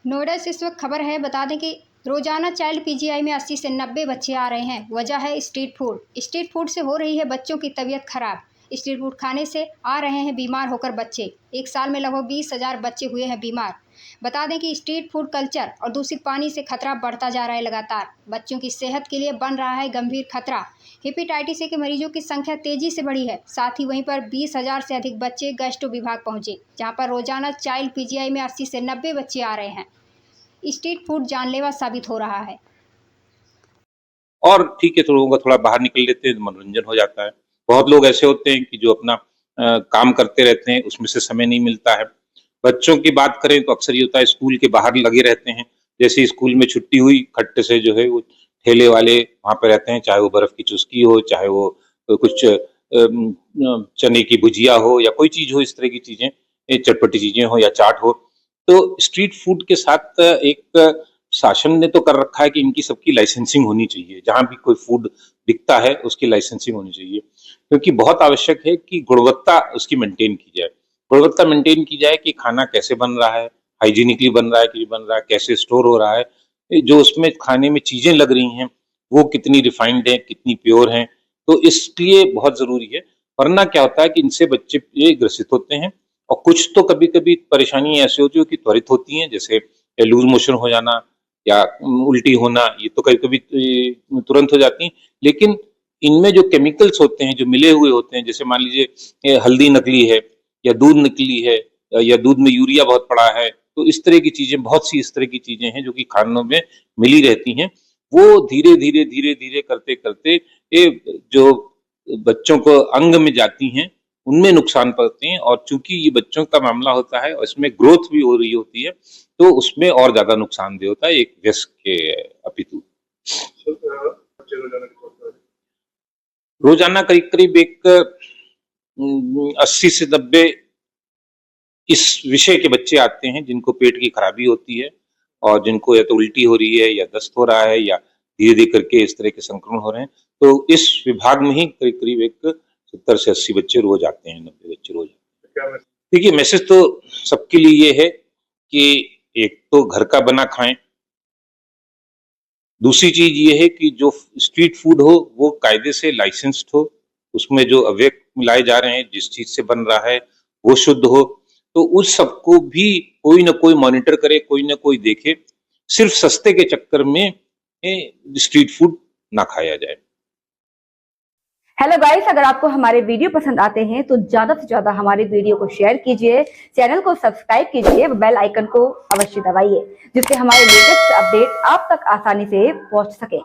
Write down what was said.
नोएडा से इस वक्त खबर है, बता दें कि रोजाना चाइल्ड पीजीआई में 80 से 90 बच्चे आ रहे हैं। वजह है स्ट्रीट फूड। स्ट्रीट फूड से हो रही है बच्चों की तबीयत खराब। स्ट्रीट फूड खाने से आ रहे हैं बीमार होकर बच्चे। एक साल में लगभग 20,000 बच्चे हुए हैं बीमार। बता दें कि स्ट्रीट फूड कल्चर और दूषित पानी से खतरा बढ़ता जा रहा है लगातार। बच्चों की सेहत के लिए बन रहा है गंभीर खतरा। हेपेटाइटिस ए के मरीजों की संख्या तेजी से बढ़ी है। साथ ही वहीं पर 20,000 से अधिक बच्चे गैस्ट्रो विभाग पहुंचे, जहां पर रोजाना चाइल्ड पीजीआई में 80 से 90 बच्चे आ रहे हैं। स्ट्रीट फूड जानलेवा साबित हो रहा है। और ठीक है, तो लोगों का थोड़ा बाहर निकल लेते हैं तो मनोरंजन हो जाता है। बहुत लोग ऐसे होते हैं कि जो अपना काम करते रहते हैं, उसमें से समय नहीं मिलता है। बच्चों की बात करें तो अक्सर ये होता है, स्कूल के बाहर लगे रहते हैं। जैसे स्कूल में छुट्टी हुई, खट्टे से जो है वो ठेले वाले वहां पे रहते हैं, चाहे वो बर्फ की चुस्की हो, चाहे वो कुछ चने की भुजिया हो या कोई चीज हो, इस तरह की चीजें, चटपटी चीजें हो या चाट हो। तो स्ट्रीट फूड के साथ एक शासन ने तो कर रखा है कि इनकी सबकी लाइसेंसिंग होनी चाहिए। जहां भी कोई फूड बिकता है उसकी लाइसेंसिंग होनी चाहिए, क्योंकि बहुत आवश्यक है कि गुणवत्ता उसकी मेंटेन की जाए। गुणवत्ता मेंटेन की जाए कि खाना कैसे बन रहा है, हाइजीनिकली बन रहा है कि बन रहा है, कैसे स्टोर हो रहा है, जो उसमें खाने में चीजें लग रही हैं वो कितनी रिफाइंड है, कितनी प्योर हैं। तो इसलिए बहुत जरूरी है, वरना क्या होता है कि इनसे बच्चे ये ग्रसित होते हैं। और कुछ तो कभी कभी परेशानी ऐसी होती है कि त्वरित होती हैं, जैसे लूज मोशन हो जाना या उल्टी होना, ये तो कभी कभी तुरंत हो जाती हैं। लेकिन इनमें जो केमिकल्स होते हैं, जो मिले हुए होते हैं, जैसे मान लीजिए हल्दी नकली है या दूध नकली है या दूध में यूरिया बहुत पड़ा है, तो इस तरह की चीजें, बहुत सी इस तरह की चीजें हैं जो कि खानों में मिली रहती हैं। वो धीरे धीरे धीरे धीरे करते करते ये जो बच्चों को अंग में जाती हैं उनमें नुकसान पड़ते हैं। और चूंकि ये बच्चों का मामला होता है और इसमें ग्रोथ भी हो रही होती है, तो उसमें और ज्यादा नुकसानदेह होता है एक वयस्क के अपितु। रोजाना करीब करीब एक 80 से 90 इस विषय के बच्चे आते हैं जिनको पेट की खराबी होती है और जिनको या तो उल्टी हो रही है या दस्त हो रहा है या धीरे धीरे करके इस तरह के संक्रमण हो रहे हैं। तो इस विभाग में ही करीब करीब एक 70 से 80 बच्चे रोज आते हैं, 90 बच्चे रोज आते हैं। देखिए, मैसेज तो सबके लिए ये है कि एक तो घर का बना खाएं। दूसरी चीज ये है कि जो स्ट्रीट फूड हो वो कायदे से लाइसेंस्ड हो, उसमें जो अवयव मिलाए जा रहे हैं, जिस चीज से बन रहा है वो शुद्ध हो। तो उस सबको भी कोई ना कोई मॉनिटर करे, कोई ना कोई देखे। सिर्फ सस्ते के चक्कर में स्ट्रीट फूड ना खाया जाए। हेलो गाइस, अगर आपको हमारे वीडियो पसंद आते हैं तो ज्यादा से ज्यादा हमारे वीडियो को शेयर कीजिए, चैनल को सब्सक्राइब कीजिए, बेल आइकन को अवश्य दबाइए, जिससे हमारे लेटेस्ट अपडेट आप तक आसानी से पहुंच सके।